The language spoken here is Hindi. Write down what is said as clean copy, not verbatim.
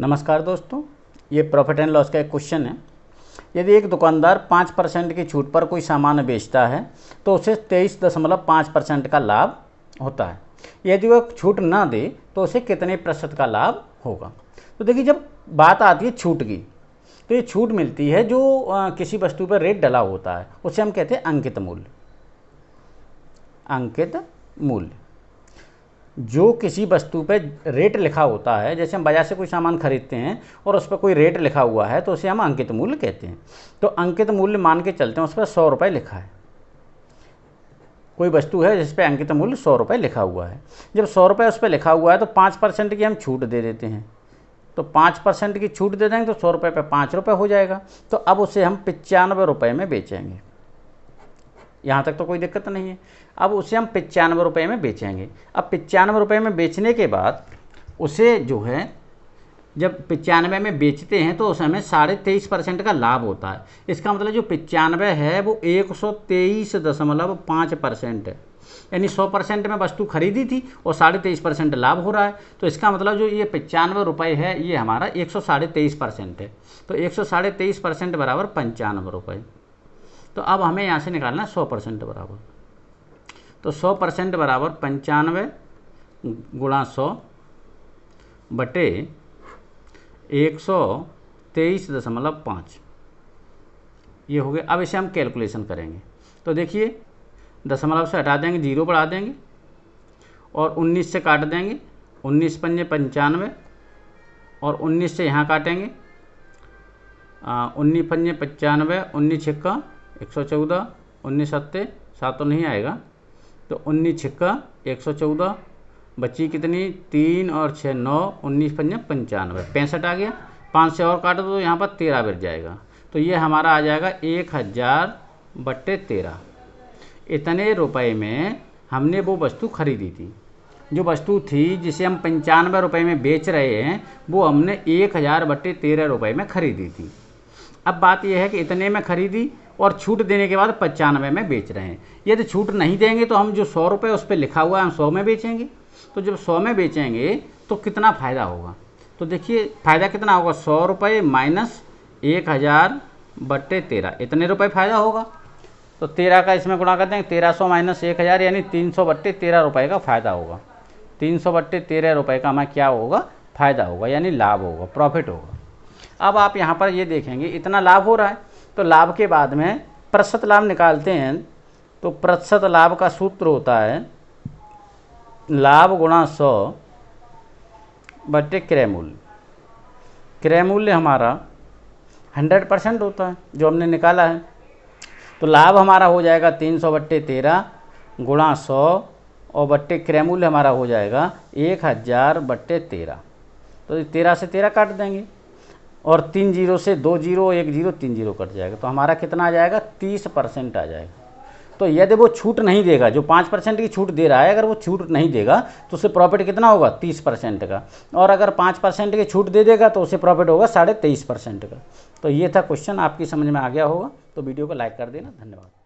नमस्कार दोस्तों, ये प्रॉफिट एंड लॉस का एक क्वेश्चन है। यदि एक दुकानदार 5% की छूट पर कोई सामान बेचता है तो उसे 23.5% का लाभ होता है। यदि वह छूट ना दे तो उसे कितने प्रतिशत का लाभ होगा। तो देखिए, जब बात आती है छूट की, तो ये छूट मिलती है जो किसी वस्तु पर रेट डला होता है, उसे हम कहते हैं अंकित मूल्य। अंकित मूल्य जो किसी वस्तु पे रेट लिखा होता है, जैसे हम बाजार से कोई सामान खरीदते हैं और उस पर कोई रेट लिखा हुआ है तो उसे हम अंकित मूल्य कहते हैं। तो अंकित मूल्य मान के चलते हैं, उस पर 100 रुपये लिखा है। कोई वस्तु है जिस पे अंकित मूल्य 100 रुपये लिखा हुआ है। जब 100 रुपये उस पर लिखा हुआ है तो 5% की हम छूट दे देते हैं। तो 5% की छूट दे देंगे तो 100 रुपये पे 5 रुपये हो जाएगा। तो अब उसे हम 95 रुपये में बेचेंगे। यहाँ तक तो कोई दिक्कत नहीं है। अब उसे हम 95 रुपये में बेचेंगे। अब 95 रुपये में बेचने के बाद उसे जो है, जब 95 में बेचते हैं तो उस हमें 23.5% का लाभ होता है। इसका मतलब जो 95 है वो 123.5% है। यानी 100% में वस्तु खरीदी थी और 23.5% लाभ हो रहा है। तो इसका मतलब जो ये 95 रुपये है, ये हमारा 123.5% है। तो 123.5% बराबर 95 रुपये। तो अब हमें यहाँ से निकालना है 100% बराबर। तो 100% बराबर 95 गुणा 100 बटे 123.5 ये हो गया। अब इसे हम कैलकुलेशन करेंगे। तो देखिए, दशमलव से हटा देंगे, 0 बढ़ा देंगे और 19 से काट देंगे। 19 पंजे 95 और 19 से यहाँ काटेंगे। 19 पंजे 95, 19 छिक्का 114, 19 सत्ते 7 तो नहीं आएगा। तो 19 छिक्का 114, बची कितनी 3 और 6 9, 19 पंजे 95, 65 आ गया। 5 से और काटो तो यहाँ पर 13 बच जाएगा। तो ये हमारा आ जाएगा 1000/13। इतने रुपए में हमने वो वस्तु खरीदी थी। जो वस्तु थी जिसे हम 95 रुपये में बेच रहे हैं, वो हमने 1000/13 रुपये में खरीदी थी। अब बात यह है कि इतने में खरीदी और छूट देने के बाद 95 में बेच रहे हैं। यदि छूट नहीं देंगे तो हम जो 100 रुपये उस पर लिखा हुआ है हम 100 में बेचेंगे। तो जब 100 में बेचेंगे तो कितना फ़ायदा होगा। तो देखिए, फ़ायदा कितना होगा, 100 रुपये माइनस 1000/13, इतने रुपये फ़ायदा होगा। तो 13 का इसमें गुणा कर देंगे, 1300 माइनस 1000 यानी 300/13 रुपये का फ़ायदा होगा। 300/13 रुपये का हमें क्या होगा, फ़ायदा होगा, यानी लाभ होगा, प्रॉफिट होगा। अब आप यहाँ पर ये देखेंगे इतना लाभ हो रहा है। तो लाभ के बाद में प्रतिशत लाभ निकालते हैं। तो प्रतिशत लाभ का सूत्र होता है लाभ गुणा 100/क्रय मूल्य। क्रय मूल्य हमारा 100% होता है जो हमने निकाला है। तो लाभ हमारा हो जाएगा 300/13 गुणा 100 और बट्टे क्रय मूल्य हमारा हो जाएगा 1000/13। तो 13 से 13 काट देंगे और 3 0 से 2 0 1 0 3 0 कट जाएगा। तो हमारा कितना आ जाएगा, 30% आ जाएगा। तो यदि वो छूट नहीं देगा, जो 5% की छूट दे रहा है, अगर वो छूट नहीं देगा तो उसे प्रॉफिट कितना होगा, 30% का। और अगर 5% की छूट दे देगा तो उसे प्रॉफिट होगा 23.5% का। तो ये था क्वेश्चन, आपकी समझ में आ गया होगा। तो वीडियो को लाइक कर देना। धन्यवाद।